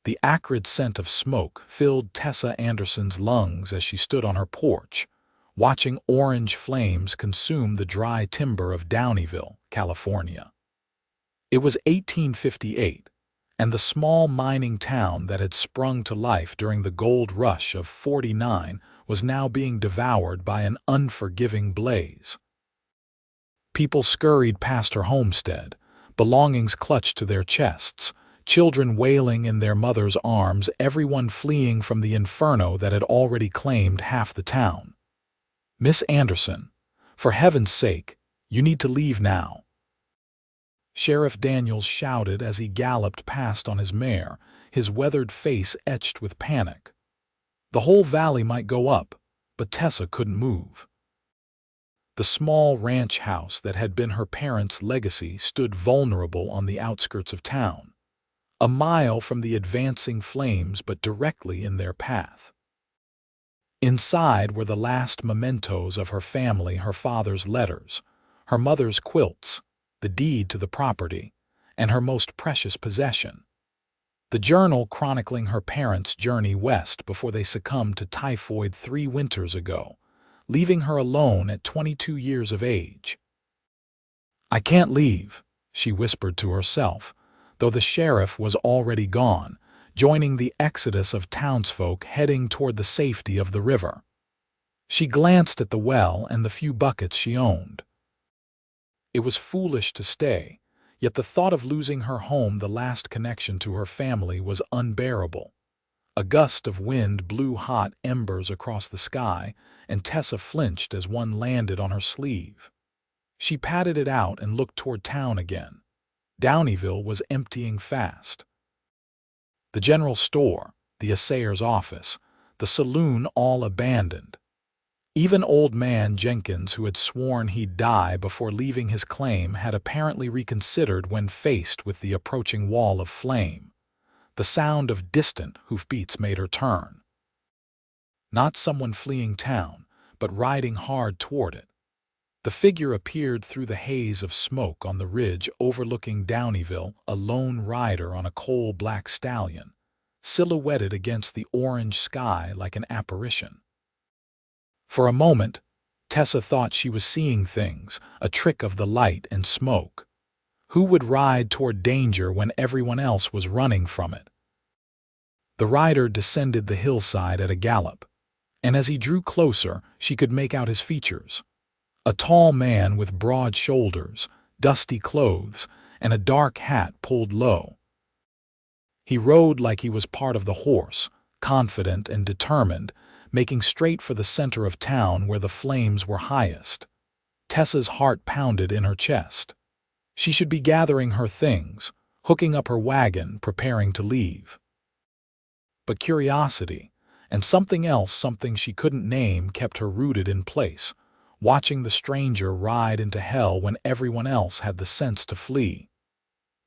The acrid scent of smoke filled Tessa Anderson's lungs as she stood on her porch, watching orange flames consume the dry timber of Downieville, California. It was 1858, and the small mining town that had sprung to life during the gold rush of '49 was now being devoured by an unforgiving blaze. People scurried past her homestead, belongings clutched to their chests, children wailing in their mothers' arms, everyone fleeing from the inferno that had already claimed half the town. "Miss Anderson, for heaven's sake, you need to leave now," Sheriff Daniels shouted as he galloped past on his mare, his weathered face etched with panic. The whole valley might go up, but Tessa couldn't move. The small ranch house that had been her parents' legacy stood vulnerable on the outskirts of town, a mile from the advancing flames but directly in their path. Inside were the last mementos of her family, her father's letters, her mother's quilts, the deed to the property, and her most precious possession, the journal chronicling her parents' journey west before they succumbed to typhoid 3 winters ago, leaving her alone at 22 years of age. "I can't leave," she whispered to herself, though the sheriff was already gone, joining the exodus of townsfolk heading toward the safety of the river. She glanced at the well and the few buckets she owned. It was foolish to stay, yet the thought of losing her home, the last connection to her family, was unbearable. A gust of wind blew hot embers across the sky, and Tessa flinched as one landed on her sleeve. She patted it out and looked toward town again. Downieville was emptying fast. The general store, the assayer's office, the saloon, all abandoned. Even old man Jenkins, who had sworn he'd die before leaving his claim, had apparently reconsidered when faced with the approaching wall of flame. The sound of distant hoofbeats made her turn. Not someone fleeing town, but riding hard toward it. The figure appeared through the haze of smoke on the ridge overlooking Downieville, a lone rider on a coal-black stallion, silhouetted against the orange sky like an apparition. For a moment, Tessa thought she was seeing things, a trick of the light and smoke. Who would ride toward danger when everyone else was running from it? The rider descended the hillside at a gallop, and as he drew closer, she could make out his features. A tall man with broad shoulders, dusty clothes, and a dark hat pulled low. He rode like he was part of the horse, confident and determined, making straight for the center of town where the flames were highest. Tessa's heart pounded in her chest. She should be gathering her things, hooking up her wagon, preparing to leave. But curiosity, and something else, something she couldn't name, kept her rooted in place, watching the stranger ride into hell when everyone else had the sense to flee.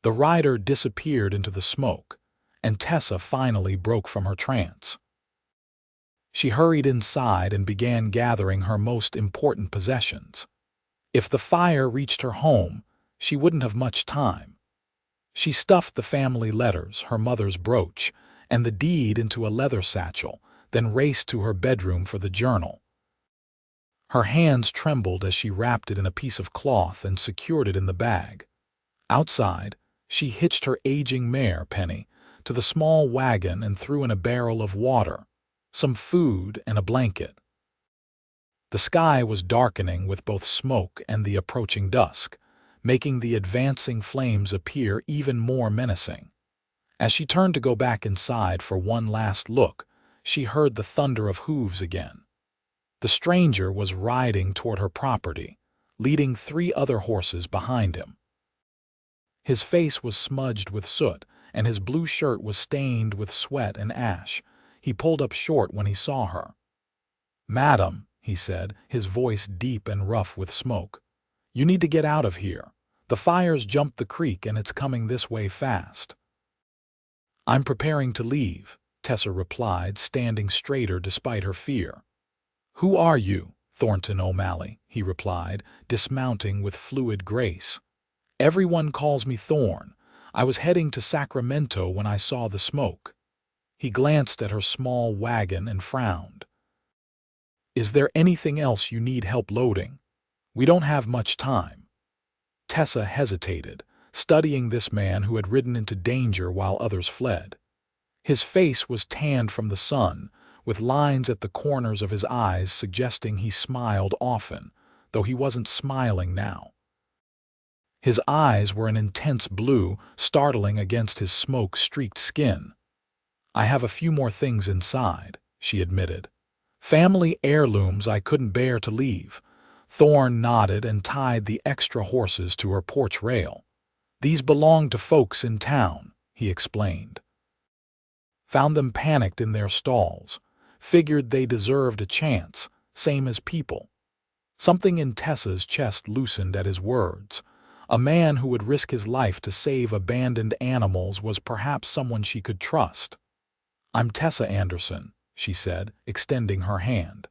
The rider disappeared into the smoke, and Tessa finally broke from her trance. She hurried inside and began gathering her most important possessions. If the fire reached her home, she wouldn't have much time. She stuffed the family letters, her mother's brooch, and the deed into a leather satchel, then raced to her bedroom for the journal. Her hands trembled as she wrapped it in a piece of cloth and secured it in the bag. Outside, she hitched her aging mare, Penny, to the small wagon and threw in a barrel of water, some food, and a blanket. The sky was darkening with both smoke and the approaching dusk, making the advancing flames appear even more menacing. As she turned to go back inside for one last look, she heard the thunder of hooves again. The stranger was riding toward her property, leading 3 other horses behind him. His face was smudged with soot, and his blue shirt was stained with sweat and ash. He pulled up short when he saw her. "Madam," he said, his voice deep and rough with smoke, "you need to get out of here. The fire's jumped the creek and it's coming this way fast." "I'm preparing to leave," Tessa replied, standing straighter despite her fear. "Who are you?" "Thornton O'Malley," he replied, dismounting with fluid grace. "Everyone calls me Thorn. I was heading to Sacramento when I saw the smoke." He glanced at her small wagon and frowned. "Is there anything else you need help loading? We don't have much time." Tessa hesitated, studying this man who had ridden into danger while others fled. His face was tanned from the sun, with lines at the corners of his eyes suggesting he smiled often, though he wasn't smiling now. His eyes were an intense blue, startling against his smoke-streaked skin. "I have a few more things inside," she admitted. "Family heirlooms I couldn't bear to leave." Thorne nodded and tied the extra horses to her porch rail. "These belong to folks in town," he explained. "Found them panicked in their stalls. Figured they deserved a chance, same as people." Something in Tessa's chest loosened at his words. A man who would risk his life to save abandoned animals was perhaps someone she could trust. "I'm Tessa Anderson," she said, extending her hand.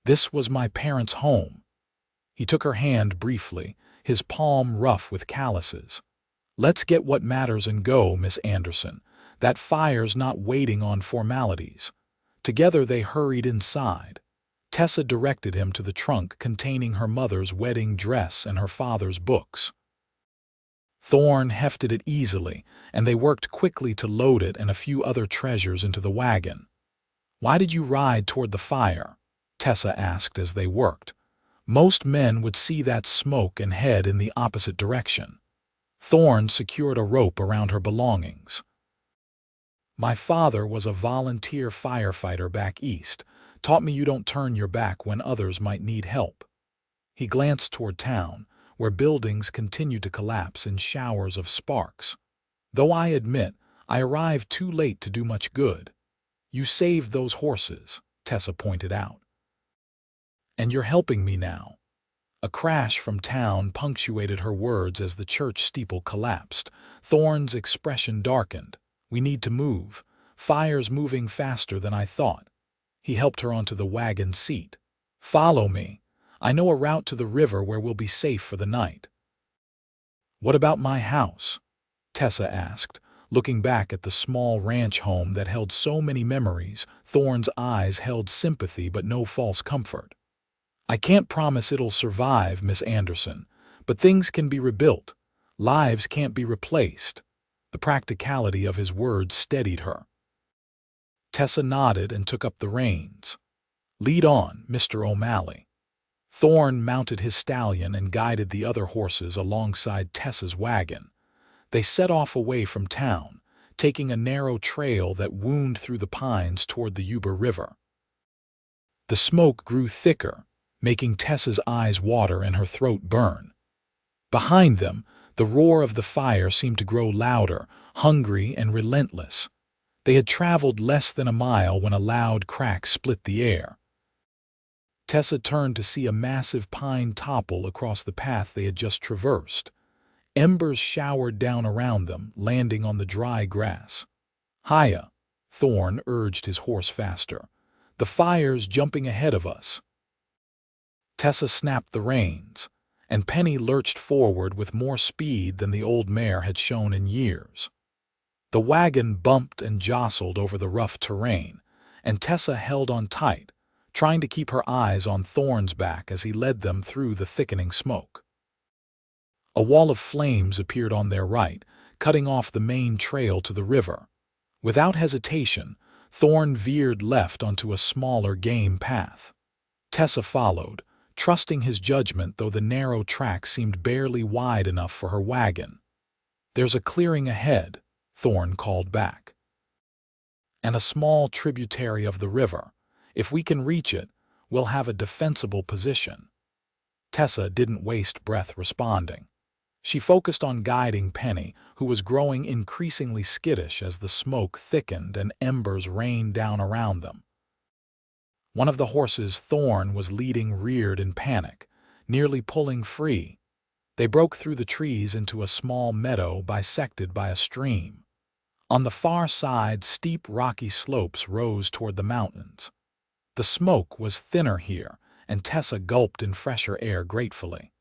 "This was my parents' home." He took her hand briefly, his palm rough with calluses. "Let's get what matters and go, Miss Anderson. That fire's not waiting on formalities." Together they hurried inside. Tessa directed him to the trunk containing her mother's wedding dress and her father's books. Thorne hefted it easily, and they worked quickly to load it and a few other treasures into the wagon. "Why did you ride toward the fire?" Tessa asked as they worked. "Most men would see that smoke and head in the opposite direction." Thorne secured a rope around her belongings. "My father was a volunteer firefighter back east. Taught me you don't turn your back when others might need help." He glanced toward town, where buildings continued to collapse in showers of sparks. "Though I admit, I arrived too late to do much good." "You saved those horses," Tessa pointed out. "And you're helping me now." A crash from town punctuated her words as the church steeple collapsed. Thorne's expression darkened. "We need to move. Fire's moving faster than I thought." He helped her onto the wagon seat. "Follow me. I know a route to the river where we'll be safe for the night." "What about my house?" Tessa asked, looking back at the small ranch home that held so many memories. Thorne's eyes held sympathy but no false comfort. "I can't promise it'll survive, Miss Anderson, but things can be rebuilt. Lives can't be replaced." The practicality of his words steadied her. Tessa nodded and took up the reins. "Lead on, Mr. O'Malley." Thorne mounted his stallion and guided the other horses alongside Tessa's wagon. They set off away from town, taking a narrow trail that wound through the pines toward the Yuba River. The smoke grew thicker, making Tessa's eyes water and her throat burn. Behind them, the roar of the fire seemed to grow louder, hungry and relentless. They had traveled less than a mile when a loud crack split the air. Tessa turned to see a massive pine topple across the path they had just traversed. Embers showered down around them, landing on the dry grass. "Hiya," Thorne urged his horse faster. "The fire's jumping ahead of us." Tessa snapped the reins, and Penny lurched forward with more speed than the old mare had shown in years. The wagon bumped and jostled over the rough terrain, and Tessa held on tight, trying to keep her eyes on Thorne's back as he led them through the thickening smoke. A wall of flames appeared on their right, cutting off the main trail to the river. Without hesitation, Thorne veered left onto a smaller game path. Tessa followed, trusting his judgment though the narrow track seemed barely wide enough for her wagon. "There's a clearing ahead," Thorne called back. "And a small tributary of the river. If we can reach it, we'll have a defensible position." Tessa didn't waste breath responding. She focused on guiding Penny, who was growing increasingly skittish as the smoke thickened and embers rained down around them. One of the horses Thorne was leading reared in panic, nearly pulling free. They broke through the trees into a small meadow bisected by a stream. On the far side, steep rocky slopes rose toward the mountains. The smoke was thinner here, and Tessa gulped in fresher air gratefully.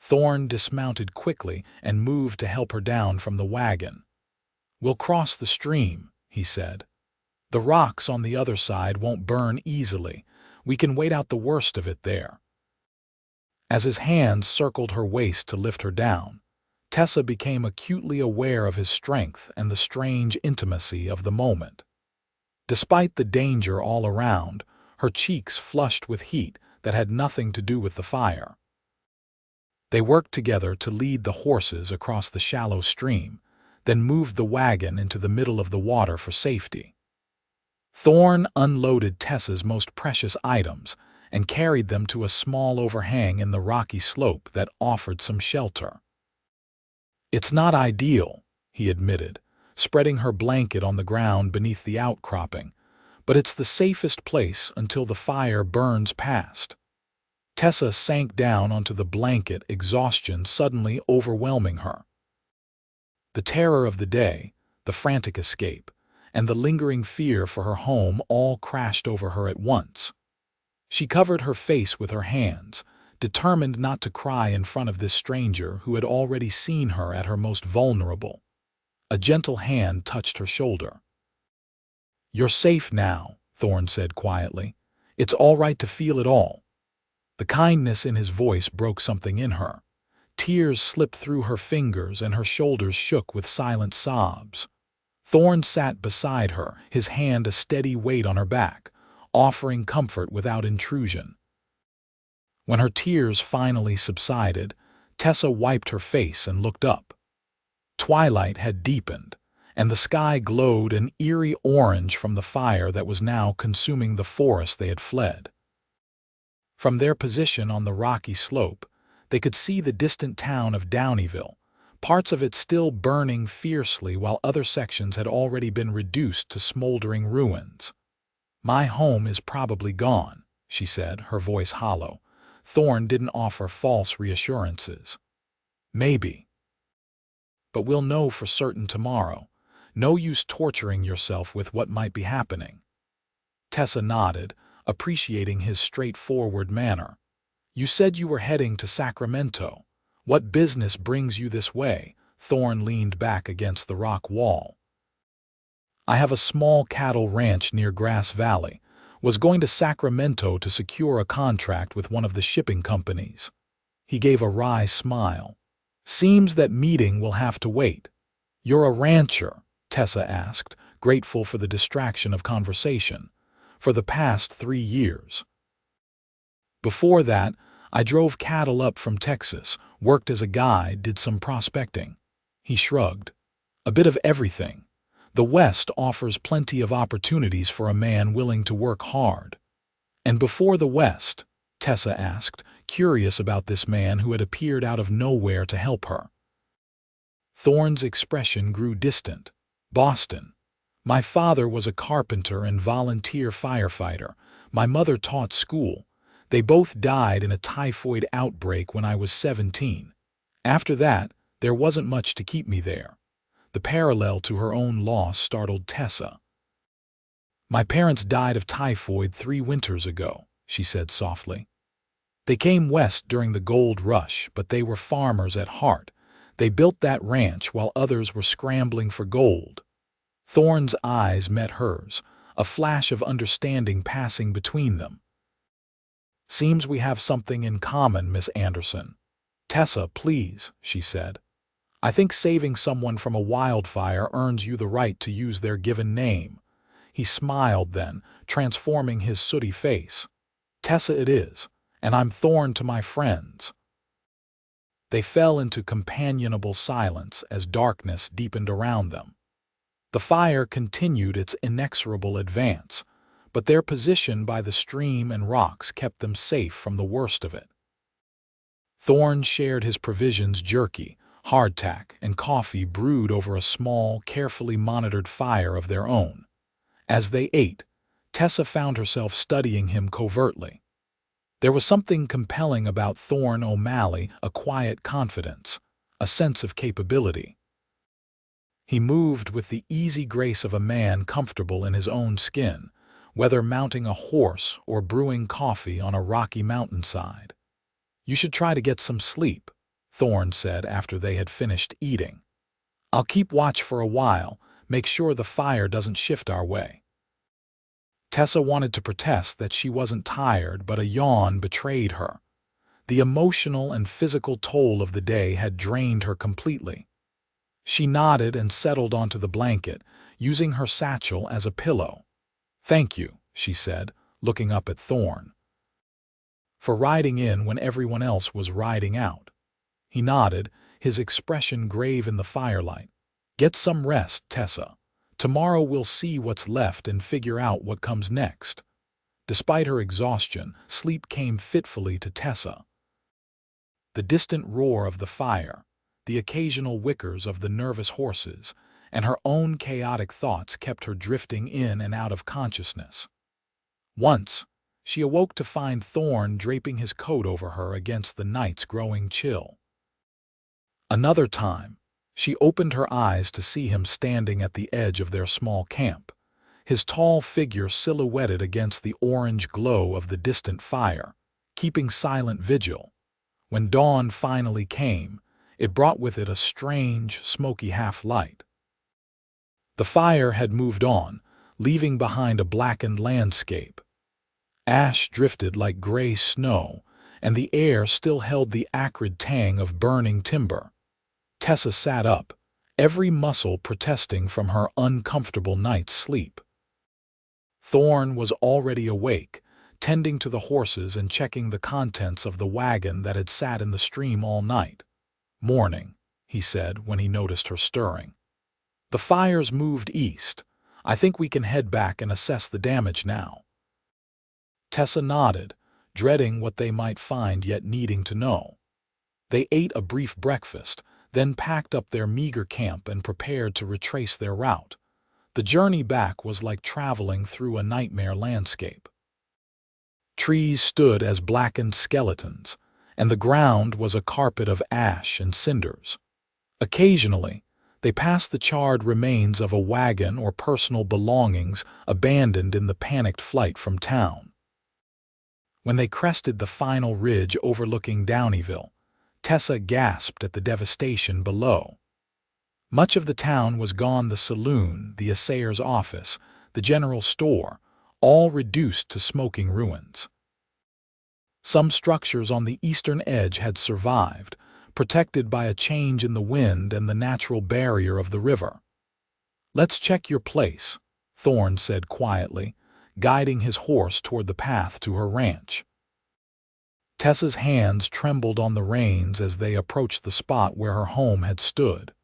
Thorne dismounted quickly and moved to help her down from the wagon. "We'll cross the stream," he said. "The rocks on the other side won't burn easily. We can wait out the worst of it there." As his hands circled her waist to lift her down, Tessa became acutely aware of his strength and the strange intimacy of the moment. Despite the danger all around, her cheeks flushed with heat that had nothing to do with the fire. They worked together to lead the horses across the shallow stream, then moved the wagon into the middle of the water for safety. Thorn unloaded Tessa's most precious items and carried them to a small overhang in the rocky slope that offered some shelter. "It's not ideal," he admitted, spreading her blanket on the ground beneath the outcropping, "but it's the safest place until the fire burns past." Tessa sank down onto the blanket, exhaustion suddenly overwhelming her. The terror of the day, the frantic escape, and the lingering fear for her home all crashed over her at once. She covered her face with her hands, determined not to cry in front of this stranger who had already seen her at her most vulnerable. A gentle hand touched her shoulder. "You're safe now," Thorn said quietly. "It's all right to feel it all." The kindness in his voice broke something in her. Tears slipped through her fingers and her shoulders shook with silent sobs. Thorn sat beside her, his hand a steady weight on her back, offering comfort without intrusion. When her tears finally subsided, Tessa wiped her face and looked up. Twilight had deepened, and the sky glowed an eerie orange from the fire that was now consuming the forest they had fled. From their position on the rocky slope, they could see the distant town of Downieville, parts of it still burning fiercely while other sections had already been reduced to smoldering ruins. "My home is probably gone," she said, her voice hollow. Thorn didn't offer false reassurances. "Maybe. But we'll know for certain tomorrow. No use torturing yourself with what might be happening." Tessa nodded, appreciating his straightforward manner. "You said you were heading to Sacramento. What business brings you this way?" Thorn leaned back against the rock wall. "I have a small cattle ranch near Grass Valley. Was going to Sacramento to secure a contract with one of the shipping companies." He gave a wry smile. "Seems that meeting will have to wait." "You're a rancher?" Tessa asked, grateful for the distraction of conversation. "For the past 3 years. Before that, I drove cattle up from Texas, worked as a guide, did some prospecting." He shrugged. "A bit of everything. The West offers plenty of opportunities for a man willing to work hard." "And before the West?" Tessa asked, curious about this man who had appeared out of nowhere to help her. Thorn's expression grew distant. "Boston. My father was a carpenter and volunteer firefighter. My mother taught school. They both died in a typhoid outbreak when I was 17. After that, there wasn't much to keep me there." The parallel to her own loss startled Tessa. "My parents died of typhoid 3 winters ago," she said softly. "They came west during the gold rush, but they were farmers at heart. They built that ranch while others were scrambling for gold." Thorn's eyes met hers, a flash of understanding passing between them. "Seems we have something in common, Miss Anderson." "Tessa, please," she said. "I think saving someone from a wildfire earns you the right to use their given name." He smiled then, transforming his sooty face. "Tessa it is, and I'm Thorn to my friends." They fell into companionable silence as darkness deepened around them. The fire continued its inexorable advance, but their position by the stream and rocks kept them safe from the worst of it. Thorn shared his provisions, jerky, hardtack, and coffee brewed over a small, carefully monitored fire of their own. As they ate, Tessa found herself studying him covertly. There was something compelling about Thornton O'Malley, a quiet confidence, a sense of capability. He moved with the easy grace of a man comfortable in his own skin, whether mounting a horse or brewing coffee on a rocky mountainside. "You should try to get some sleep," Thorn said after they had finished eating. "I'll keep watch for a while. Make sure the fire doesn't shift our way." Tessa wanted to protest that she wasn't tired, but a yawn betrayed her. The emotional and physical toll of the day had drained her completely. She nodded and settled onto the blanket, using her satchel as a pillow. "Thank you," she said, looking up at Thorn, "for riding in when everyone else was riding out." He nodded, his expression grave in the firelight. "Get some rest, Tessa. Tomorrow we'll see what's left and figure out what comes next." Despite her exhaustion, sleep came fitfully to Tessa. The distant roar of the fire, the occasional whickers of the nervous horses, and her own chaotic thoughts kept her drifting in and out of consciousness. Once, she awoke to find Thorn draping his coat over her against the night's growing chill. Another time, she opened her eyes to see him standing at the edge of their small camp, his tall figure silhouetted against the orange glow of the distant fire, keeping silent vigil. When dawn finally came, it brought with it a strange, smoky half-light. The fire had moved on, leaving behind a blackened landscape. Ash drifted like gray snow, and the air still held the acrid tang of burning timber. Tessa sat up, every muscle protesting from her uncomfortable night's sleep. Thorn was already awake, tending to the horses and checking the contents of the wagon that had sat in the stream all night. "Morning," he said when he noticed her stirring. "The fire's moved east. I think we can head back and assess the damage now." Tessa nodded, dreading what they might find yet needing to know. They ate a brief breakfast, then packed up their meager camp and prepared to retrace their route. The journey back was like traveling through a nightmare landscape. Trees stood as blackened skeletons, and the ground was a carpet of ash and cinders. Occasionally, they passed the charred remains of a wagon or personal belongings abandoned in the panicked flight from town. When they crested the final ridge overlooking Downieville, Tessa gasped at the devastation below. Much of the town was gone: the saloon, the assayer's office, the general store, all reduced to smoking ruins. Some structures on the eastern edge had survived, protected by a change in the wind and the natural barrier of the river. "Let's check your place," Thorn said quietly, guiding his horse toward the path to her ranch. Tessa's hands trembled on the reins as they approached the spot where her home had stood.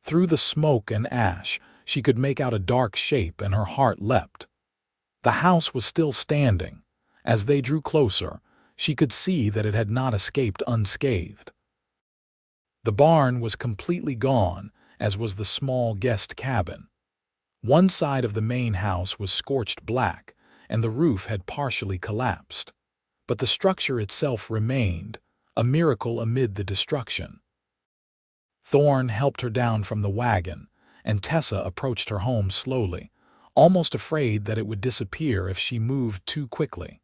Through the smoke and ash, she could make out a dark shape and her heart leapt. The house was still standing. As they drew closer, she could see that it had not escaped unscathed. The barn was completely gone, as was the small guest cabin. One side of the main house was scorched black, and the roof had partially collapsed. But the structure itself remained, a miracle amid the destruction. Thorn helped her down from the wagon, and Tessa approached her home slowly, almost afraid that it would disappear if she moved too quickly.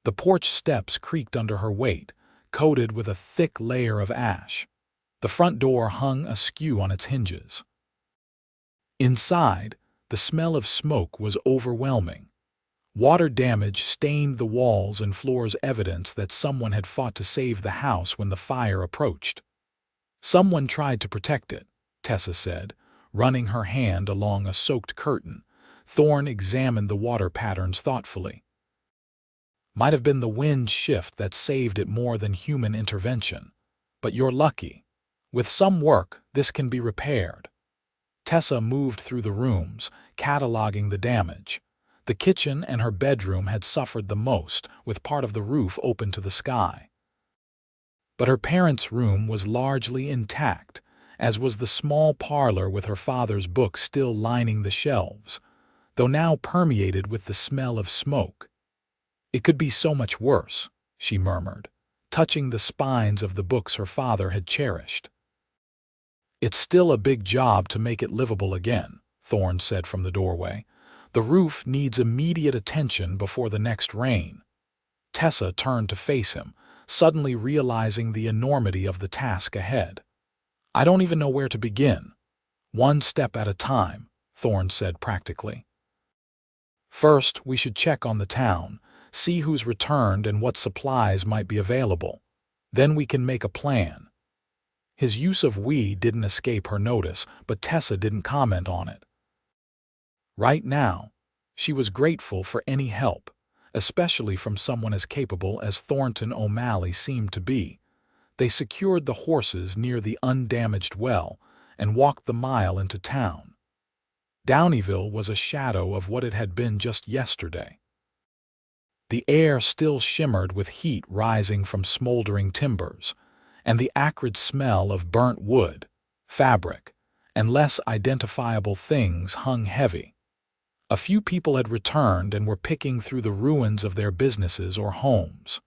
The porch steps creaked under her weight, coated with a thick layer of ash. The front door hung askew on its hinges. Inside, the smell of smoke was overwhelming. Water damage stained the walls and floors, evidence that someone had fought to save the house when the fire approached. "Someone tried to protect it," Tessa said, running her hand along a soaked curtain. Thorn examined the water patterns thoughtfully. "Might have been the wind shift that saved it more than human intervention. But you're lucky. With some work, this can be repaired." Tessa moved through the rooms, cataloging the damage. The kitchen and her bedroom had suffered the most, with part of the roof open to the sky. But her parents' room was largely intact, as was the small parlor with her father's books still lining the shelves, though now permeated with the smell of smoke. "It could be so much worse," she murmured, touching the spines of the books her father had cherished. "It's still a big job to make it livable again," Thorn said from the doorway. "The roof needs immediate attention before the next rain." Tessa turned to face him, suddenly realizing the enormity of the task ahead. "I don't even know where to begin. One step at a time," Thorne said practically. First, we should check on the town, see who's returned and what supplies might be available. Then we can make a plan. His use of we didn't escape her notice, but Tessa didn't comment on it. Right now, she was grateful for any help, especially from someone as capable as Thornton O'Malley seemed to be. They secured the horses near the undamaged well and walked the mile into town. Downieville was a shadow of what it had been just yesterday. The air still shimmered with heat rising from smoldering timbers, and the acrid smell of burnt wood, fabric, and less identifiable things hung heavy. A few people had returned and were picking through the ruins of their businesses or homes.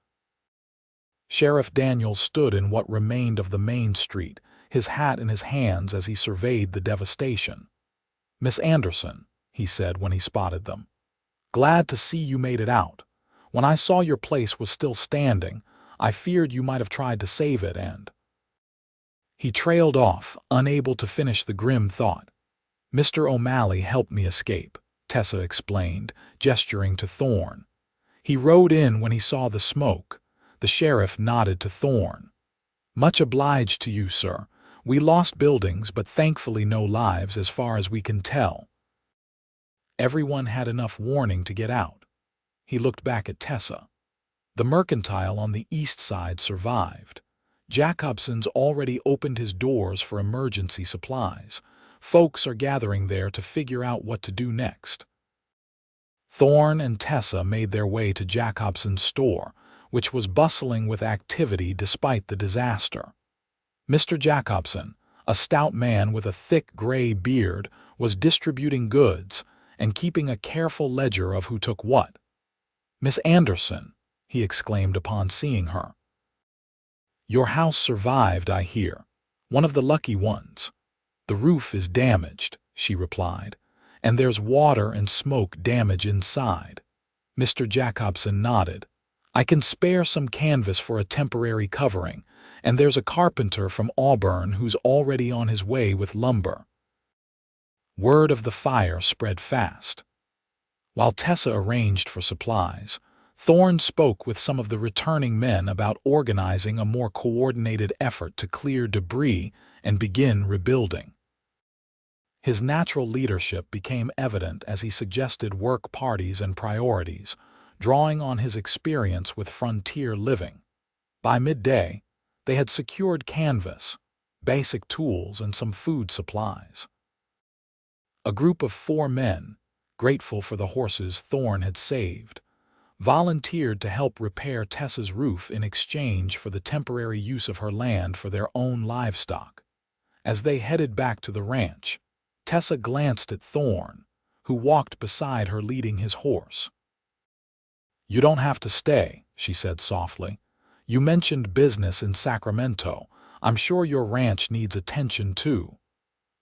Sheriff Daniels stood in what remained of the main street, his hat in his hands as he surveyed the devastation. "Miss Anderson," he said when he spotted them. "Glad to see you made it out. When I saw your place was still standing, I feared you might have tried to save it and—" He trailed off, unable to finish the grim thought. "Mr. O'Malley helped me escape," Tessa explained, gesturing to Thorne. "He rode in when he saw the smoke." The sheriff nodded to Thorne. "Much obliged to you, sir. We lost buildings, but thankfully no lives as far as we can tell. Everyone had enough warning to get out." He looked back at Tessa. "The mercantile on the east side survived. Jacobson's already opened his doors for emergency supplies. Folks are gathering there to figure out what to do next." Thorne and Tessa made their way to Jacobson's store, which was bustling with activity despite the disaster. Mr. Jacobson, a stout man with a thick gray beard, was distributing goods and keeping a careful ledger of who took what. "Miss Anderson," he exclaimed upon seeing her. "Your house survived, I hear. One of the lucky ones." "The roof is damaged," she replied, "and there's water and smoke damage inside." Mr. Jacobson nodded. "I can spare some canvas for a temporary covering, and there's a carpenter from Auburn who's already on his way with lumber." Word of the fire spread fast. While Tessa arranged for supplies, Thorne spoke with some of the returning men about organizing a more coordinated effort to clear debris and begin rebuilding. His natural leadership became evident as he suggested work parties and priorities, drawing on his experience with frontier living. By midday, they had secured canvas, basic tools, and some food supplies. A group of 4 men, grateful for the horses Thorne had saved, volunteered to help repair Tessa's roof in exchange for the temporary use of her land for their own livestock. As they headed back to the ranch, Tessa glanced at Thorne, who walked beside her leading his horse. "You don't have to stay," she said softly. "You mentioned business in Sacramento. I'm sure your ranch needs attention too."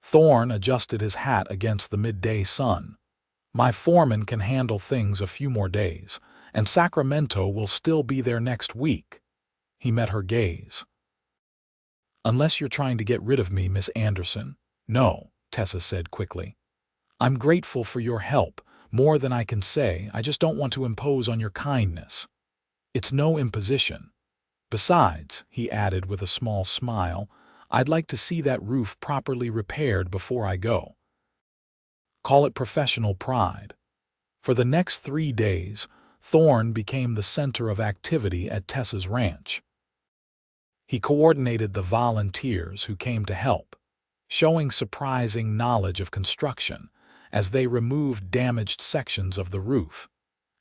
Thorne adjusted his hat against the midday sun. "My foreman can handle things a few more days, and Sacramento will still be there next week." He met her gaze. "Unless you're trying to get rid of me, Miss Anderson." "No," Tessa said quickly. "I'm grateful for your help, more than I can say. I just don't want to impose on your kindness." "It's no imposition. Besides," he added with a small smile, "I'd like to see that roof properly repaired before I go." Call it professional pride. For the next 3 days, Thorne became the center of activity at Tessa's ranch. He coordinated the volunteers who came to help, showing surprising knowledge of construction as they removed damaged sections of the roof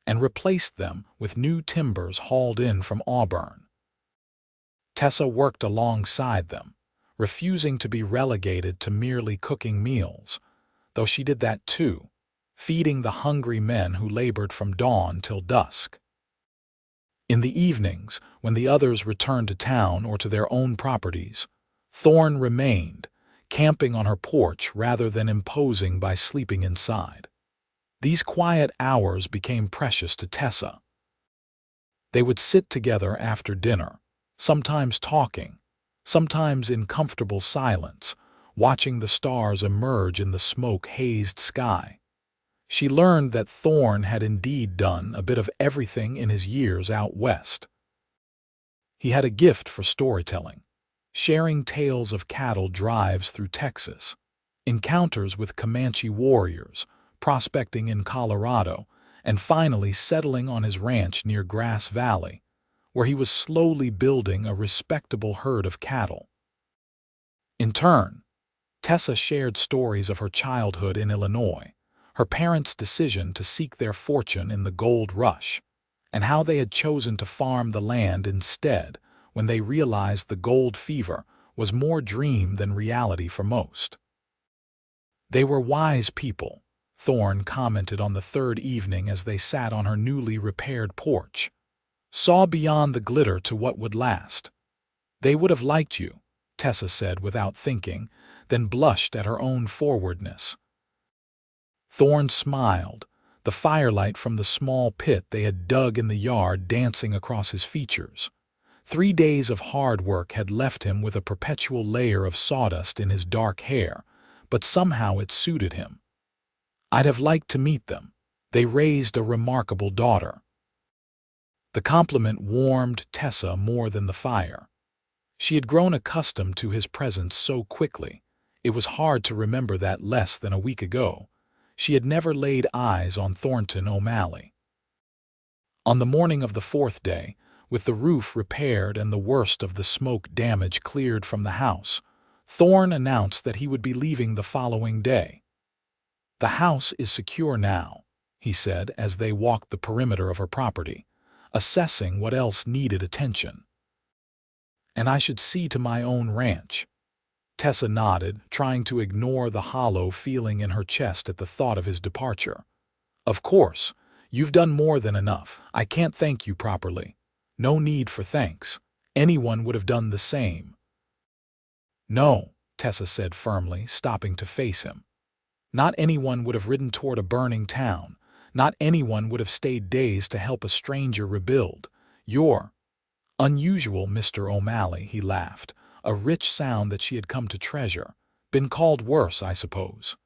and replaced them with new timbers hauled in from Auburn. Tessa worked alongside them, refusing to be relegated to merely cooking meals, though she did that too, feeding the hungry men who labored from dawn till dusk. In the evenings, when the others returned to town or to their own properties, Thorne remained, camping on her porch rather than imposing by sleeping inside. These quiet hours became precious to Tessa. They would sit together after dinner, sometimes talking, sometimes in comfortable silence, watching the stars emerge in the smoke-hazed sky. She learned that Thorn had indeed done a bit of everything in his years out west. He had a gift for storytelling, sharing tales of cattle drives through Texas, encounters with Comanche warriors, prospecting in Colorado, and finally settling on his ranch near Grass Valley, where he was slowly building a respectable herd of cattle. In turn, Tessa shared stories of her childhood in Illinois, her parents' decision to seek their fortune in the gold rush, and how they had chosen to farm the land instead when they realized the gold fever was more dream than reality for most. They were wise people, Thorn commented on the third evening as they sat on her newly repaired porch. Saw beyond the glitter to what would last. They would have liked you, Tessa said without thinking, then blushed at her own forwardness. Thorn smiled, the firelight from the small pit they had dug in the yard dancing across his features. 3 days of hard work had left him with a perpetual layer of sawdust in his dark hair, but somehow it suited him. I'd have liked to meet them. They raised a remarkable daughter. The compliment warmed Tessa more than the fire. She had grown accustomed to his presence so quickly. It was hard to remember that less than a week ago she had never laid eyes on Thornton O'Malley. On the morning of the 4th day, with the roof repaired and the worst of the smoke damage cleared from the house, Thorn announced that he would be leaving the following day. "The house is secure now," he said as they walked the perimeter of her property, assessing what else needed attention. "And I should see to my own ranch." Tessa nodded, trying to ignore the hollow feeling in her chest at the thought of his departure. "Of course, you've done more than enough. I can't thank you properly. No need for thanks. Anyone would have done the same." "No," Tessa said firmly, stopping to face him. "Not anyone would have ridden toward a burning town. Not anyone would have stayed days to help a stranger rebuild. You're unusual, Mr. O'Malley," he laughed, a rich sound that she had come to treasure. "Been called worse, I suppose."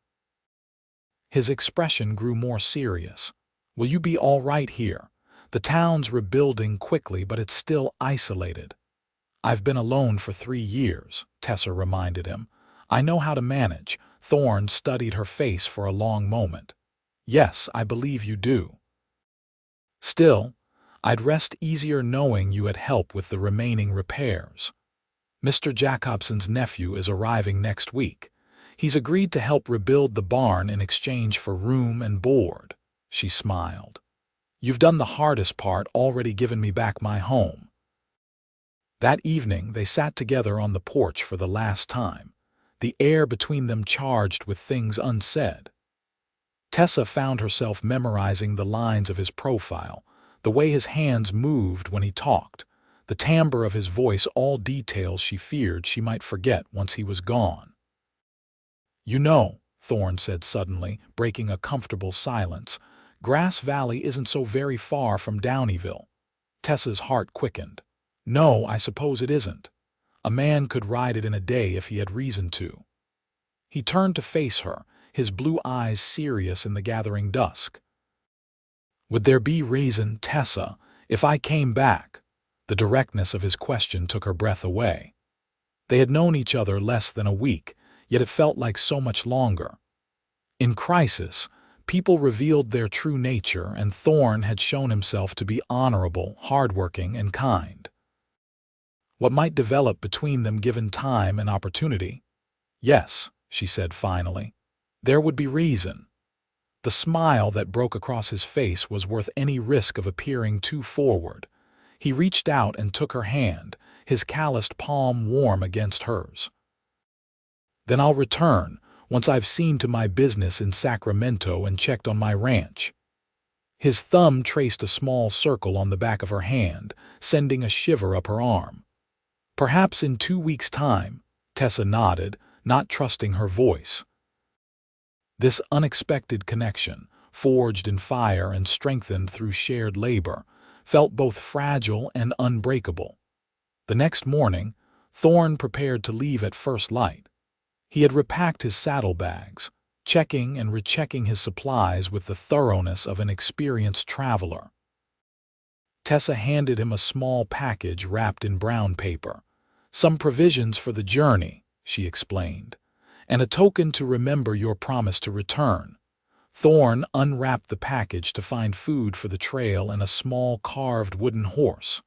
His expression grew more serious. "Will you be all right here? The town's rebuilding quickly, but it's still isolated." "I've been alone for 3 years," Tessa reminded him. "I know how to manage." Thorn studied her face for a long moment. "Yes, I believe you do. Still, I'd rest easier knowing you had help with the remaining repairs. Mr. Jacobson's nephew is arriving next week. He's agreed to help rebuild the barn in exchange for room and board." She smiled. "You've done the hardest part, already given me back my home." That evening they sat together on the porch for the last time, the air between them charged with things unsaid. Tessa found herself memorizing the lines of his profile, the way his hands moved when he talked, the timbre of his voice, all details she feared she might forget once he was gone. "You know," Thorn said suddenly, breaking a comfortable silence, "Grass Valley isn't so very far from Downieville." Tessa's heart quickened. "No, I suppose it isn't. A man could ride it in a day if he had reason to." He turned to face her, his blue eyes serious in the gathering dusk. "Would there be reason, Tessa, if I came back?" The directness of his question took her breath away. They had known each other less than a week, yet it felt like so much longer. In crisis, people revealed their true nature, and Thorn had shown himself to be honorable, hardworking, and kind. What might develop between them given time and opportunity? "Yes," she said finally. "There would be reason." The smile that broke across his face was worth any risk of appearing too forward. He reached out and took her hand, his calloused palm warm against hers. "Then I'll return, once I've seen to my business in Sacramento and checked on my ranch." His thumb traced a small circle on the back of her hand, sending a shiver up her arm. "Perhaps in 2 weeks' time," Tessa nodded, not trusting her voice. This unexpected connection, forged in fire and strengthened through shared labor, felt both fragile and unbreakable. The next morning, Thorn prepared to leave at first light. He had repacked his saddlebags, checking and rechecking his supplies with the thoroughness of an experienced traveler. Tessa handed him a small package wrapped in brown paper. "Some provisions for the journey," she explained, "and a token to remember your promise to return." Thorn unwrapped the package to find food for the trail and a small carved wooden horse.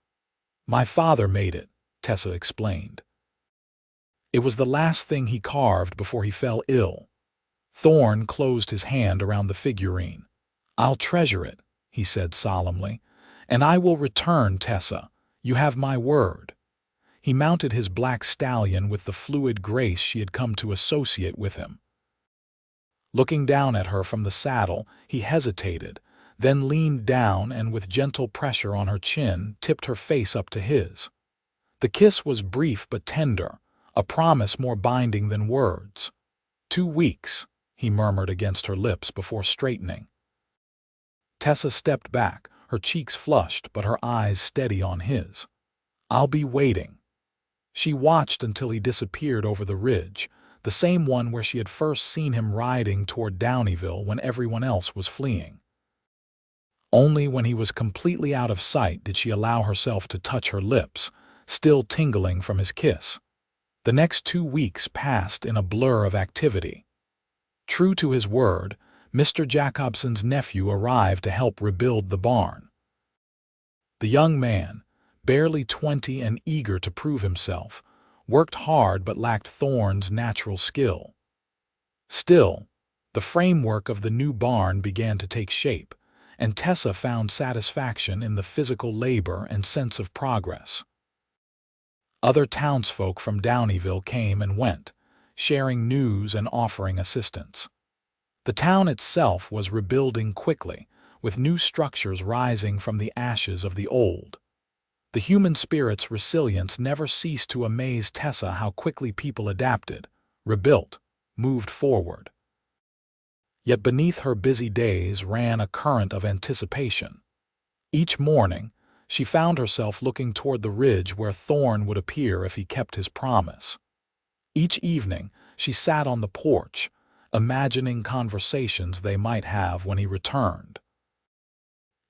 "My father made it," Tessa explained. "It was the last thing he carved before he fell ill." Thorn closed his hand around the figurine. "I'll treasure it," he said solemnly. "And I will return, Tessa. You have my word." He mounted his black stallion with the fluid grace she had come to associate with him. Looking down at her from the saddle, he hesitated, then leaned down and with gentle pressure on her chin, tipped her face up to his. The kiss was brief but tender, a promise more binding than words. "2 weeks," he murmured against her lips before straightening. Tessa stepped back, her cheeks flushed but her eyes steady on his. "I'll be waiting." She watched until he disappeared over the ridge, the same one where she had first seen him riding toward Downieville when everyone else was fleeing. Only when he was completely out of sight did she allow herself to touch her lips, still tingling from his kiss. The next 2 weeks passed in a blur of activity. True to his word, Mr. Jacobson's nephew arrived to help rebuild the barn. The young man, barely 20 and eager to prove himself, worked hard but lacked Thorn's natural skill. Still, the framework of the new barn began to take shape, and Tessa found satisfaction in the physical labor and sense of progress. Other townsfolk from Downieville came and went, sharing news and offering assistance. The town itself was rebuilding quickly, with new structures rising from the ashes of the old. The human spirit's resilience never ceased to amaze Tessa how quickly people adapted, rebuilt, moved forward. Yet beneath her busy days ran a current of anticipation. Each morning, she found herself looking toward the ridge where Thorn would appear if he kept his promise. Each evening, she sat on the porch, imagining conversations they might have when he returned.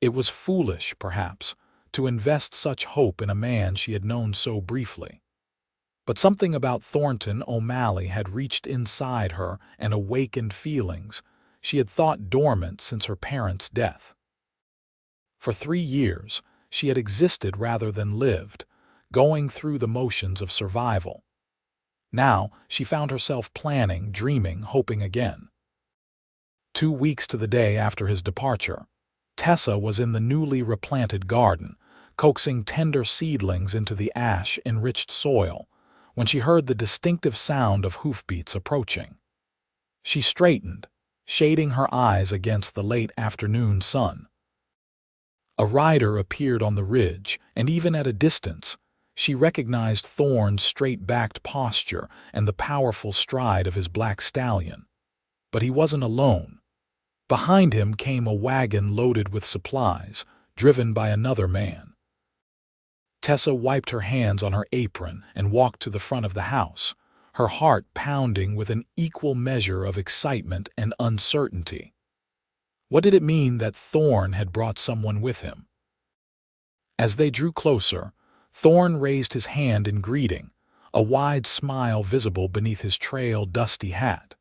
It was foolish, perhaps, to invest such hope in a man she had known so briefly. But something about Thornton O'Malley had reached inside her and awakened feelings she had thought dormant since her parents' death. For 3 years, she had existed rather than lived, going through the motions of survival. Now she found herself planning, dreaming, hoping again. 2 weeks to the day after his departure, Tessa was in the newly replanted garden, coaxing tender seedlings into the ash-enriched soil, when she heard the distinctive sound of hoofbeats approaching. She straightened, shading her eyes against the late afternoon sun. A rider appeared on the ridge, and even at a distance, she recognized Thorn's straight-backed posture and the powerful stride of his black stallion. But he wasn't alone. Behind him came a wagon loaded with supplies, driven by another man. Tessa wiped her hands on her apron and walked to the front of the house, her heart pounding with an equal measure of excitement and uncertainty. What did it mean that Thorn had brought someone with him? As they drew closer, Thorn raised his hand in greeting, a wide smile visible beneath his trail-dusty hat.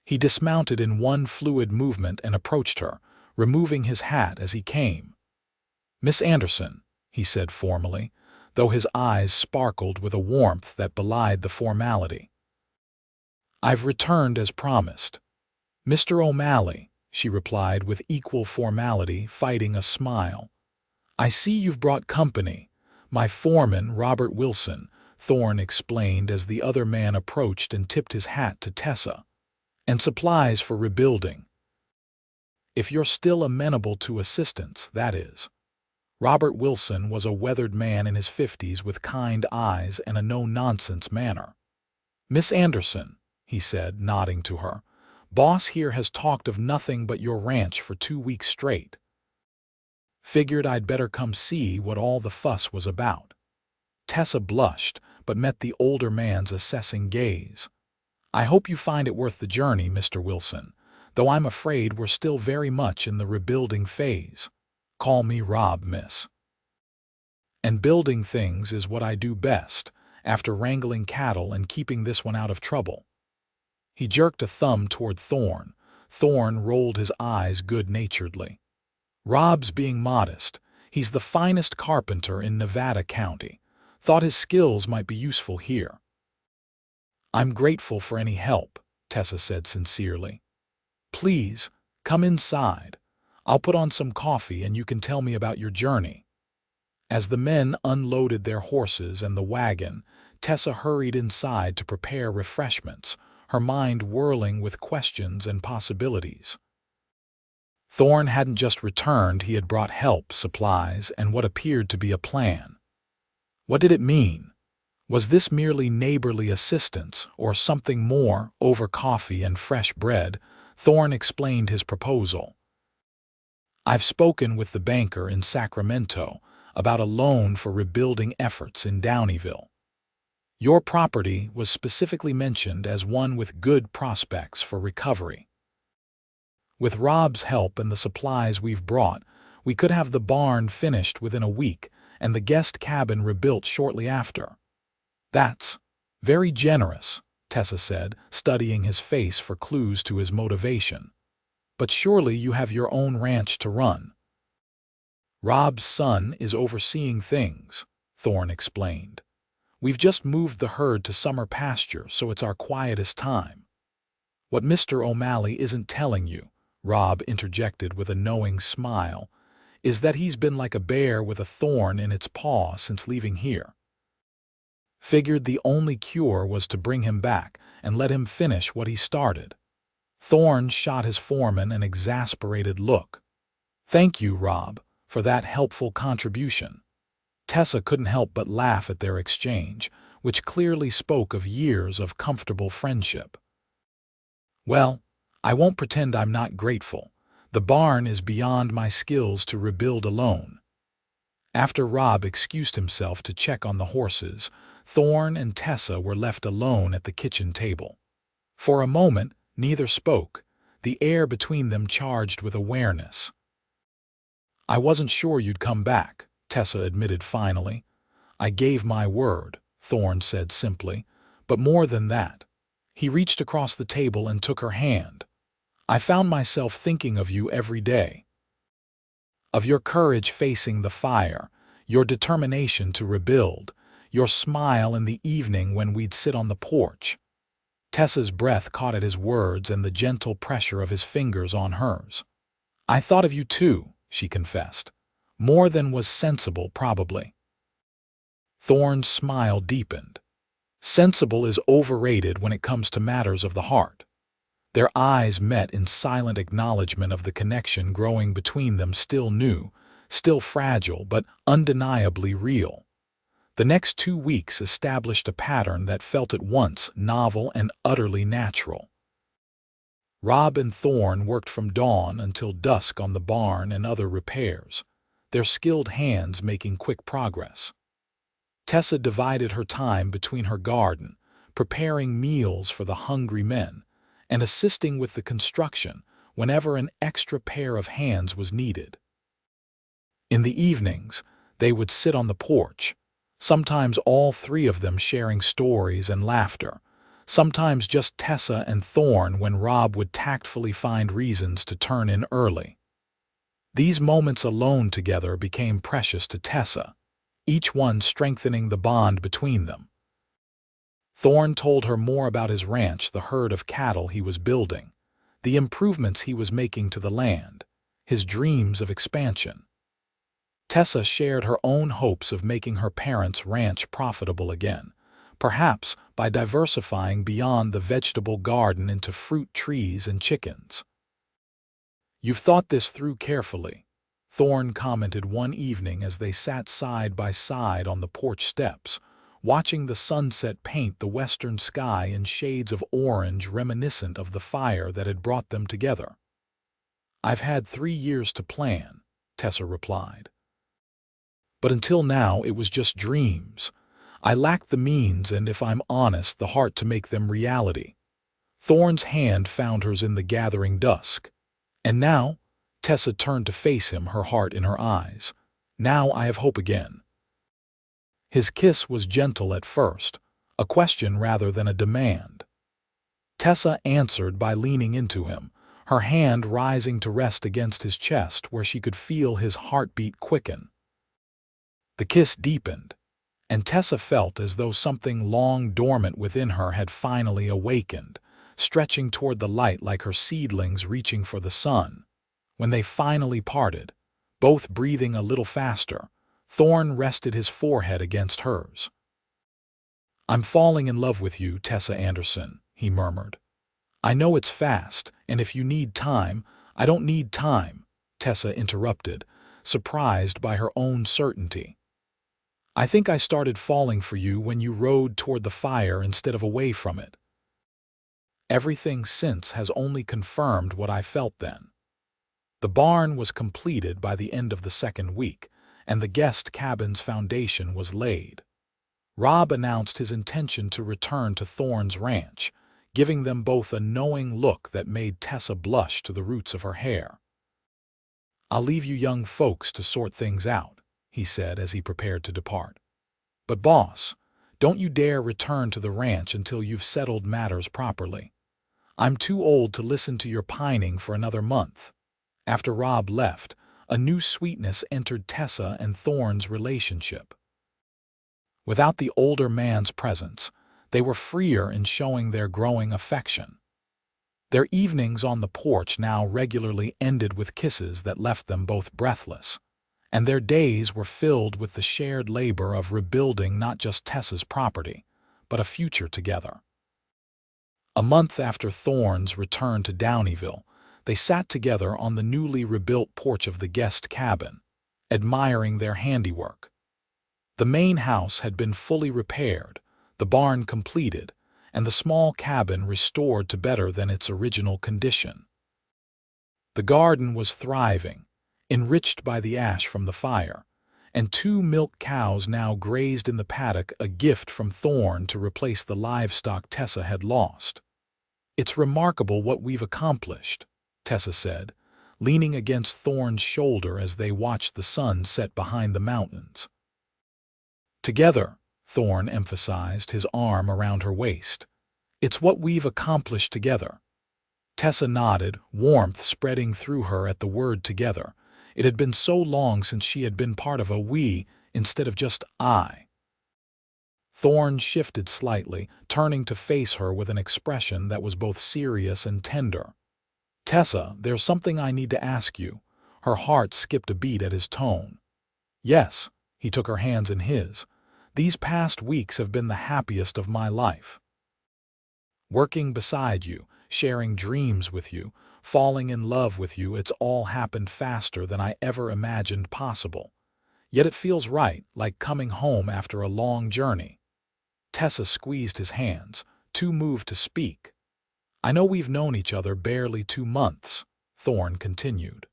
He dismounted in one fluid movement and approached her, removing his hat as he came. "Miss Anderson," he said formally, though his eyes sparkled with a warmth that belied the formality. "I've returned as promised." "Mr. O'Malley," she replied with equal formality, fighting a smile. "I see you've brought company. My foreman, Robert Wilson," Thorn explained as the other man approached and tipped his hat to Tessa. "And supplies for rebuilding. If you're still amenable to assistance, that is." Robert Wilson was a weathered man in his 50s with kind eyes and a no-nonsense manner. "Miss Anderson," he said, nodding to her, "Boss here has talked of nothing but your ranch for 2 weeks straight. Figured I'd better come see what all the fuss was about." Tessa blushed, but met the older man's assessing gaze. I hope you find it worth the journey, Mr. Wilson, though I'm afraid we're still very much in the rebuilding phase. Call me Rob, miss. And building things is what I do best, after wrangling cattle and keeping this one out of trouble. He jerked a thumb toward Thorne. Thorne rolled his eyes good-naturedly. Rob's being modest. He's the finest carpenter in Nevada County. Thought his skills might be useful here. I'm grateful for any help, Tessa said sincerely. Please, come inside. I'll put on some coffee and you can tell me about your journey. As the men unloaded their horses and the wagon, Tessa hurried inside to prepare refreshments, her mind whirling with questions and possibilities. Thorne hadn't just returned, he had brought help, supplies, and what appeared to be a plan. What did it mean? Was this merely neighborly assistance, or something more? Over coffee and fresh bread, Thorne explained his proposal. I've spoken with the banker in Sacramento about a loan for rebuilding efforts in Downieville. Your property was specifically mentioned as one with good prospects for recovery. With Rob's help and the supplies we've brought, we could have the barn finished within a week and the guest cabin rebuilt shortly after. That's very generous, Tessa said, studying his face for clues to his motivation. But surely you have your own ranch to run. Rob's son is overseeing things, Thorne explained. We've just moved the herd to summer pasture, so it's our quietest time. What Mr. O'Malley isn't telling you, Rob interjected with a knowing smile, is that he's been like a bear with a thorn in its paw since leaving here. Figured the only cure was to bring him back and let him finish what he started. Thorne shot his foreman an exasperated look. Thank you, Rob, for that helpful contribution. Tessa couldn't help but laugh at their exchange, which clearly spoke of years of comfortable friendship. Well, I won't pretend I'm not grateful. The barn is beyond my skills to rebuild alone. After Rob excused himself to check on the horses, Thorne and Tessa were left alone at the kitchen table. For a moment, neither spoke, the air between them charged with awareness. I wasn't sure you'd come back, Tessa admitted finally. I gave my word, Thorne said simply, but more than that. He reached across the table and took her hand. I found myself thinking of you every day. Of your courage facing the fire, your determination to rebuild, your smile in the evening when we'd sit on the porch. Tessa's breath caught at his words and the gentle pressure of his fingers on hers. I thought of you too, she confessed. More than was sensible, probably. Thorne's smile deepened. Sensible is overrated when it comes to matters of the heart. Their eyes met in silent acknowledgement of the connection growing between them, still new, still fragile, but undeniably real. The next 2 weeks established a pattern that felt at once novel and utterly natural. Rob and Thorne worked from dawn until dusk on the barn and other repairs, their skilled hands making quick progress. Tessa divided her time between her garden, preparing meals for the hungry men, and assisting with the construction whenever an extra pair of hands was needed. In the evenings, they would sit on the porch, sometimes all three of them sharing stories and laughter, sometimes just Tessa and Thorne when Rob would tactfully find reasons to turn in early. These moments alone together became precious to Tessa, each one strengthening the bond between them. Thorne told her more about his ranch, the herd of cattle he was building, the improvements he was making to the land, his dreams of expansion. Tessa shared her own hopes of making her parents' ranch profitable again, perhaps by diversifying beyond the vegetable garden into fruit trees and chickens. You've thought this through carefully, Thorne commented one evening as they sat side by side on the porch steps, watching the sunset paint the western sky in shades of orange reminiscent of the fire that had brought them together. I've had 3 years to plan, Tessa replied. But until now it was just dreams. I lacked the means and, if I'm honest, the heart to make them reality. Thorn's hand found hers in the gathering dusk. And now, Tessa turned to face him, her heart in her eyes. Now I have hope again. His kiss was gentle at first, a question rather than a demand. Tessa answered by leaning into him, her hand rising to rest against his chest where she could feel his heartbeat quicken. The kiss deepened, and Tessa felt as though something long dormant within her had finally awakened, stretching toward the light like her seedlings reaching for the sun. When they finally parted, both breathing a little faster, Thorn rested his forehead against hers. "I'm falling in love with you, Tessa Anderson," he murmured. "I know it's fast, and if you need time—" "I don't need time," Tessa interrupted, surprised by her own certainty. "I think I started falling for you when you rode toward the fire instead of away from it. Everything since has only confirmed what I felt then." The barn was completed by the end of the second week, and the guest cabin's foundation was laid. Rob announced his intention to return to Thorn's ranch, giving them both a knowing look that made Tessa blush to the roots of her hair. "I'll leave you young folks to sort things out," he said as he prepared to depart. "But boss, don't you dare return to the ranch until you've settled matters properly. I'm too old to listen to your pining for another month." After Rob left, a new sweetness entered Tessa and Thorn's relationship. Without the older man's presence, they were freer in showing their growing affection. Their evenings on the porch now regularly ended with kisses that left them both breathless, and their days were filled with the shared labor of rebuilding not just Tessa's property, but a future together. A month after Thorn's return to Downieville, they sat together on the newly rebuilt porch of the guest cabin, admiring their handiwork. The main house had been fully repaired, the barn completed, and the small cabin restored to better than its original condition. The garden was thriving, enriched by the ash from the fire, and 2 milk cows now grazed in the paddock, a gift from Thorn to replace the livestock Tessa had lost. "It's remarkable what we've accomplished," Tessa said, leaning against Thorn's shoulder as they watched the sun set behind the mountains. "Together," Thorn emphasized, his arm around her waist. "It's what we've accomplished together." Tessa nodded, warmth spreading through her at the word together. It had been so long since she had been part of a we instead of just I. Thorn shifted slightly, turning to face her with an expression that was both serious and tender. "Tessa, there's something I need to ask you." Her heart skipped a beat at his tone. "Yes," he took her hands in his. "These past weeks have been the happiest of my life. Working beside you, sharing dreams with you, falling in love with you, it's all happened faster than I ever imagined possible. Yet it feels right, like coming home after a long journey." Tessa squeezed his hands, too moved to speak. "I know we've known each other barely 2 months," Thorn continued.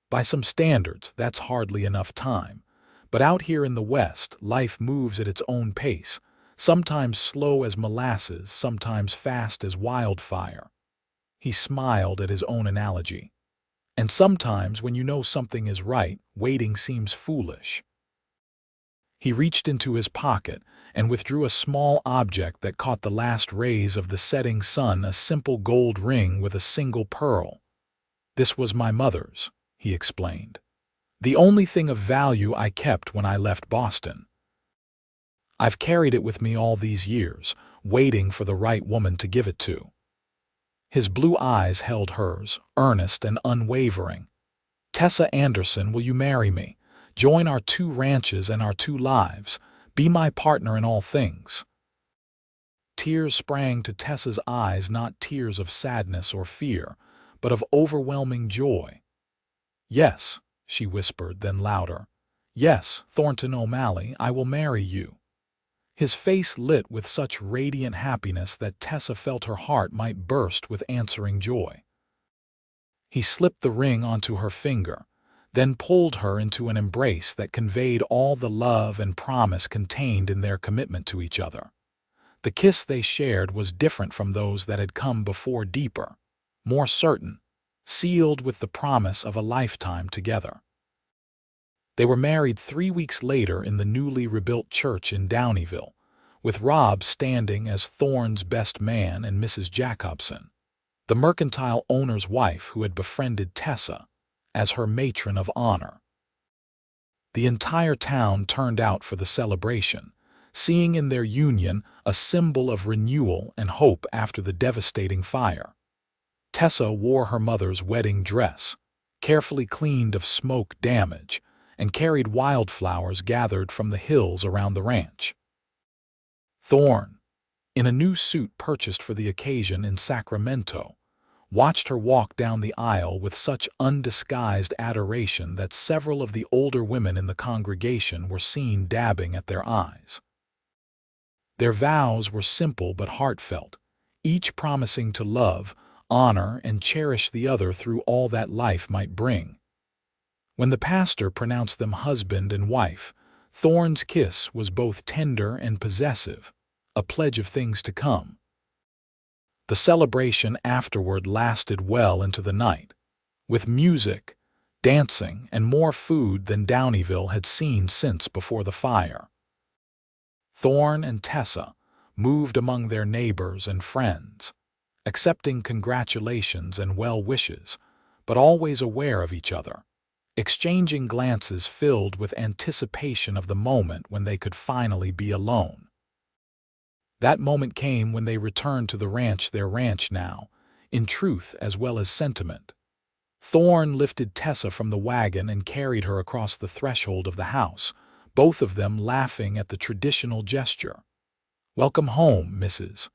"By some standards, that's hardly enough time. But out here in the West, life moves at its own pace, sometimes slow as molasses, sometimes fast as wildfire." He smiled at his own analogy. "And sometimes when you know something is right, waiting seems foolish." He reached into his pocket and withdrew a small object that caught the last rays of the setting sun, a simple gold ring with a single pearl. "This was my mother's," he explained. "The only thing of value I kept when I left Boston. I've carried it with me all these years, waiting for the right woman to give it to." His blue eyes held hers, earnest and unwavering. "Tessa Anderson, will you marry me? Join our 2 ranches and our 2 lives. Be my partner in all things." Tears sprang to Tessa's eyes, not tears of sadness or fear, but of overwhelming joy. "Yes," she whispered, then louder. "Yes, Thornton O'Malley, I will marry you." His face lit with such radiant happiness that Tessa felt her heart might burst with answering joy. He slipped the ring onto her finger, then pulled her into an embrace that conveyed all the love and promise contained in their commitment to each other. The kiss they shared was different from those that had come before, deeper, more certain, sealed with the promise of a lifetime together. They were married 3 weeks later in the newly rebuilt church in Downieville, with Rob standing as Thorne's best man and Mrs. Jacobson, the mercantile owner's wife who had befriended Tessa, as her matron of honor. The entire town turned out for the celebration, seeing in their union a symbol of renewal and hope after the devastating fire. Tessa wore her mother's wedding dress, carefully cleaned of smoke damage, and carried wildflowers gathered from the hills around the ranch. Thorne, in a new suit purchased for the occasion in Sacramento, watched her walk down the aisle with such undisguised adoration that several of the older women in the congregation were seen dabbing at their eyes. Their vows were simple but heartfelt, each promising to love, honor, and cherish the other through all that life might bring. When the pastor pronounced them husband and wife, Thorne's kiss was both tender and possessive, a pledge of things to come. The celebration afterward lasted well into the night, with music, dancing, and more food than Downieville had seen since before the fire. Thorne and Tessa moved among their neighbors and friends, accepting congratulations and well wishes, but always aware of each other, exchanging glances filled with anticipation of the moment when they could finally be alone. That moment came when they returned to the ranch, their ranch now, in truth as well as sentiment. Thorne lifted Tessa from the wagon and carried her across the threshold of the house, both of them laughing at the traditional gesture. "Welcome home, Mrs.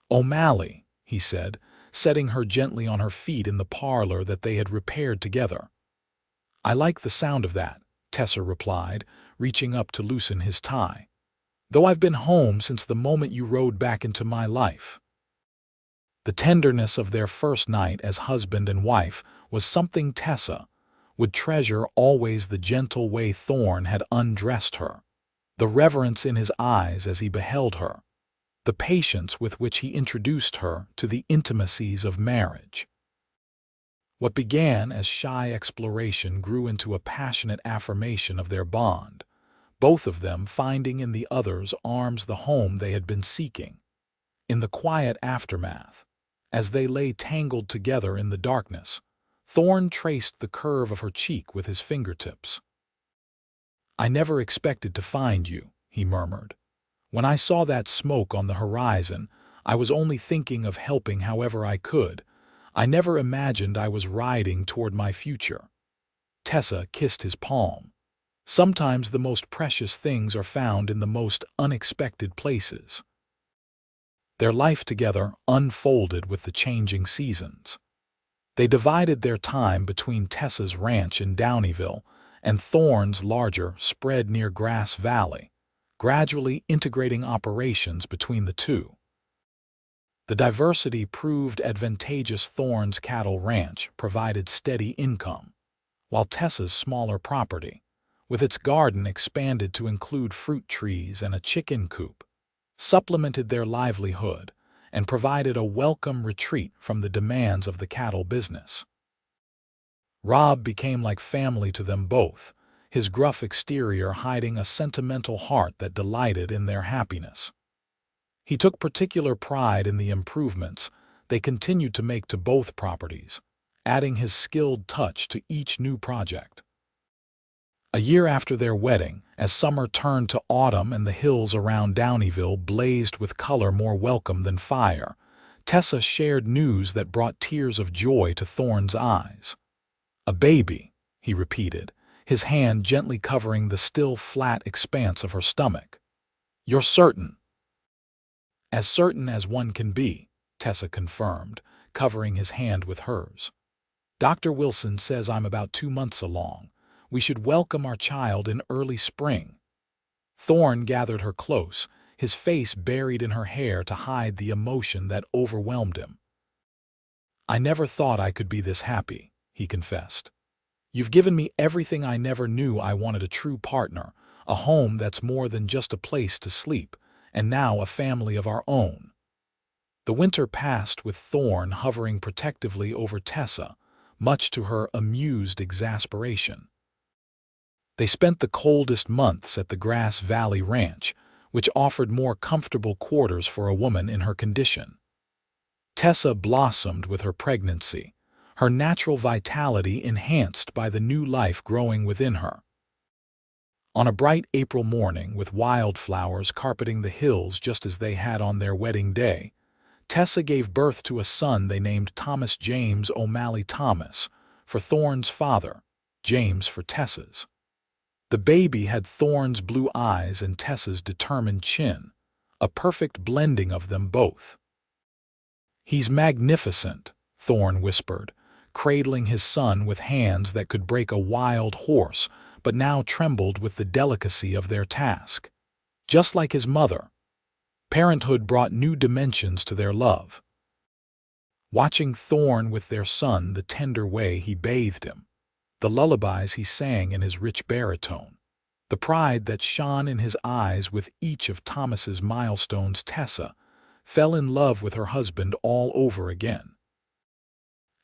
O'Malley," he said, setting her gently on her feet in the parlor that they had repaired together. "I like the sound of that," Tessa replied, reaching up to loosen his tie. "Though I've been home since the moment you rode back into my life." The tenderness of their first night as husband and wife was something Tessa would treasure always, the gentle way Thorne had undressed her, the reverence in his eyes as he beheld her, the patience with which he introduced her to the intimacies of marriage. What began as shy exploration grew into a passionate affirmation of their bond, both of them finding in the other's arms the home they had been seeking. In the quiet aftermath, as they lay tangled together in the darkness, Thorne traced the curve of her cheek with his fingertips. "I never expected to find you," he murmured. "When I saw that smoke on the horizon, I was only thinking of helping however I could. I never imagined I was riding toward my future." Tessa kissed his palm. Sometimes the most precious things are found in the most unexpected places. Their life together unfolded with the changing seasons. They divided their time between Tessa's ranch in Downieville and Thorne's larger spread near Grass Valley, gradually integrating operations between the two. The diversity proved advantageous. Thorne's cattle ranch provided steady income, while Tessa's smaller property, with its garden expanded to include fruit trees and a chicken coop, supplemented their livelihood and provided a welcome retreat from the demands of the cattle business. Rob became like family to them both, his gruff exterior hiding a sentimental heart that delighted in their happiness. He took particular pride in the improvements they continued to make to both properties, adding his skilled touch to each new project. A year after their wedding, as summer turned to autumn and the hills around Downieville blazed with color more welcome than fire, Tessa shared news that brought tears of joy to Thorne's eyes. "A baby," he repeated, his hand gently covering the still flat expanse of her stomach. "You're certain?" "As certain as one can be," Tessa confirmed, covering his hand with hers. "Dr. Wilson says I'm about 2 months along. We should welcome our child in early spring." Thorne gathered her close, his face buried in her hair to hide the emotion that overwhelmed him. "I never thought I could be this happy," he confessed. "You've given me everything I never knew I wanted: a true partner, a home that's more than just a place to sleep, and now a family of our own. The winter passed with Thorn hovering protectively over Tessa, much to her amused exasperation. They spent the coldest months at the Grass Valley Ranch, which offered more comfortable quarters for a woman in her condition. Tessa blossomed with her pregnancy, her natural vitality enhanced by the new life growing within her. On a bright April morning, with wildflowers carpeting the hills just as they had on their wedding day, Tessa gave birth to a son they named Thomas James O'Malley Thomas, for Thorn's father, James for Tessa's. The baby had Thorn's blue eyes and Tessa's determined chin, a perfect blending of them both. "He's magnificent," Thorn whispered, cradling his son with hands that could break a wild horse but now trembled with the delicacy of their task. Just like his mother, parenthood brought new dimensions to their love. Watching Thorn with their son, the tender way he bathed him, the lullabies he sang in his rich baritone, the pride that shone in his eyes with each of Thomas's milestones, Tessa fell in love with her husband all over again.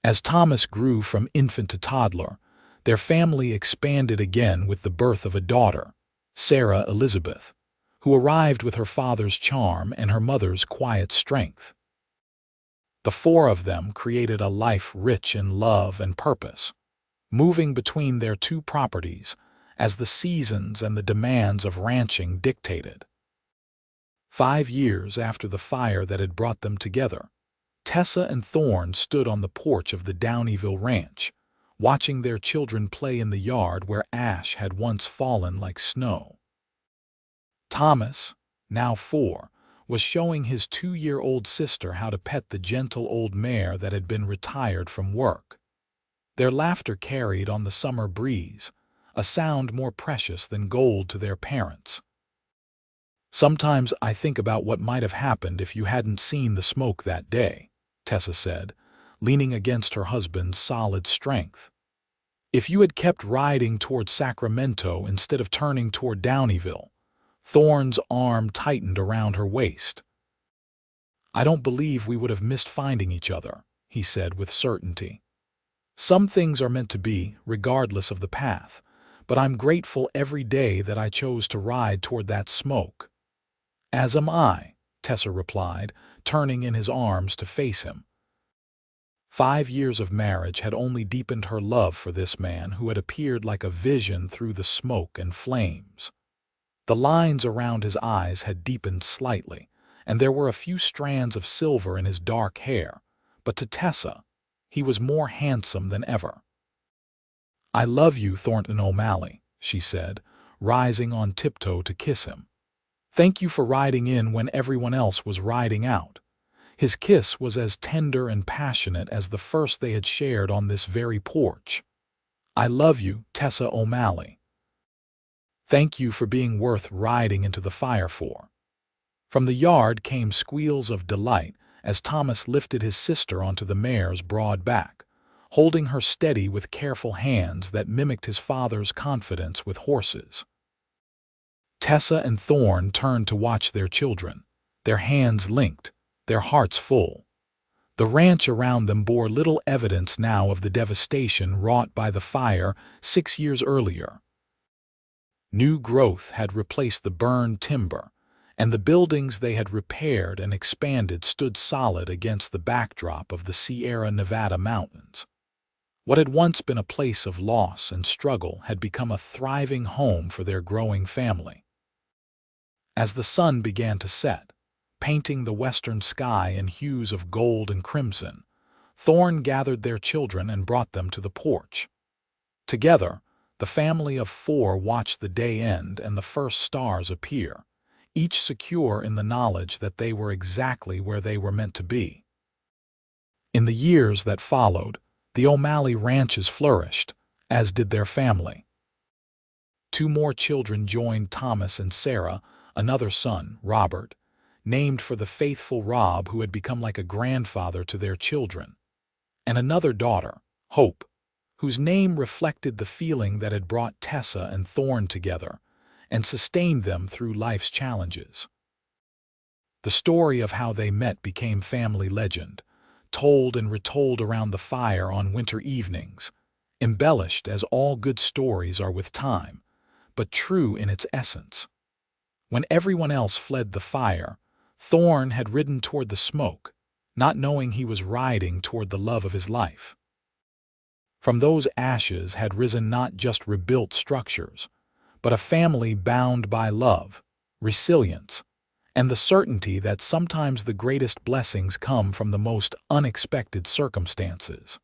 As Thomas grew from infant to toddler, their family expanded again with the birth of a daughter, Sarah Elizabeth, who arrived with her father's charm and her mother's quiet strength. The four of them created a life rich in love and purpose, moving between their two properties as the seasons and the demands of ranching dictated. 5 years after the fire that had brought them together, Tessa and Thorn stood on the porch of the Downieville ranch, watching their children play in the yard where ash had once fallen like snow. Thomas, now 4, was showing his 2-year-old sister how to pet the gentle old mare that had been retired from work. Their laughter carried on the summer breeze, a sound more precious than gold to their parents. "Sometimes I think about what might have happened if you hadn't seen the smoke that day," Tessa said, leaning against her husband's solid strength. "If you had kept riding toward Sacramento instead of turning toward Downieville." Thorn's arm tightened around her waist. "I don't believe we would have missed finding each other," he said with certainty. "Some things are meant to be, regardless of the path, but I'm grateful every day that I chose to ride toward that smoke." "As am I," Tessa replied, turning in his arms to face him. 5 years of marriage had only deepened her love for this man who had appeared like a vision through the smoke and flames. The lines around his eyes had deepened slightly, and there were a few strands of silver in his dark hair, but to Tessa, he was more handsome than ever. "I love you, Thornton O'Malley," she said, rising on tiptoe to kiss him. "Thank you for riding in when everyone else was riding out." His kiss was as tender and passionate as the first they had shared on this very porch. "I love you, Tessa O'Malley. Thank you for being worth riding into the fire for." From the yard came squeals of delight as Thomas lifted his sister onto the mare's broad back, holding her steady with careful hands that mimicked his father's confidence with horses. Tessa and Thorn turned to watch their children, their hands linked, their hearts full. The ranch around them bore little evidence now of the devastation wrought by the fire 6 years earlier. New growth had replaced the burned timber, and the buildings they had repaired and expanded stood solid against the backdrop of the Sierra Nevada mountains. What had once been a place of loss and struggle had become a thriving home for their growing family. As the sun began to set, painting the western sky in hues of gold and crimson, Thorn gathered their children and brought them to the porch. Together, the family of 4 watched the day end and the first stars appear, each secure in the knowledge that they were exactly where they were meant to be. In the years that followed, the O'Malley ranches flourished, as did their family. 2 more children joined Thomas and Sarah, another son, Robert, named for the faithful Rob who had become like a grandfather to their children, and another daughter, Hope, whose name reflected the feeling that had brought Tessa and Thorn together and sustained them through life's challenges. The story of how they met became family legend, told and retold around the fire on winter evenings, embellished as all good stories are with time, but true in its essence. When everyone else fled the fire, Thorn had ridden toward the smoke, not knowing he was riding toward the love of his life. From those ashes had risen not just rebuilt structures, but a family bound by love, resilience, and the certainty that sometimes the greatest blessings come from the most unexpected circumstances.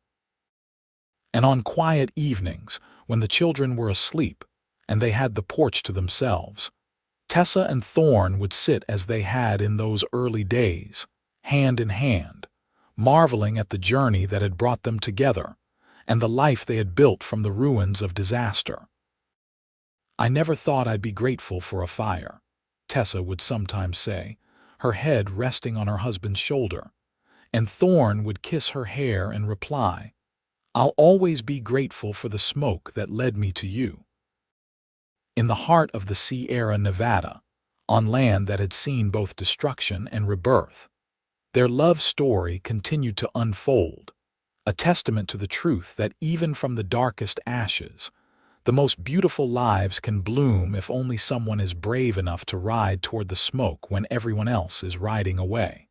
And on quiet evenings, when the children were asleep and they had the porch to themselves, Tessa and Thorn would sit as they had in those early days, hand in hand, marveling at the journey that had brought them together and the life they had built from the ruins of disaster. "I never thought I'd be grateful for a fire," Tessa would sometimes say, her head resting on her husband's shoulder, and Thorn would kiss her hair and reply, "I'll always be grateful for the smoke that led me to you." In the heart of the Sierra Nevada, on land that had seen both destruction and rebirth, their love story continued to unfold, a testament to the truth that even from the darkest ashes, the most beautiful lives can bloom if only someone is brave enough to ride toward the smoke when everyone else is riding away.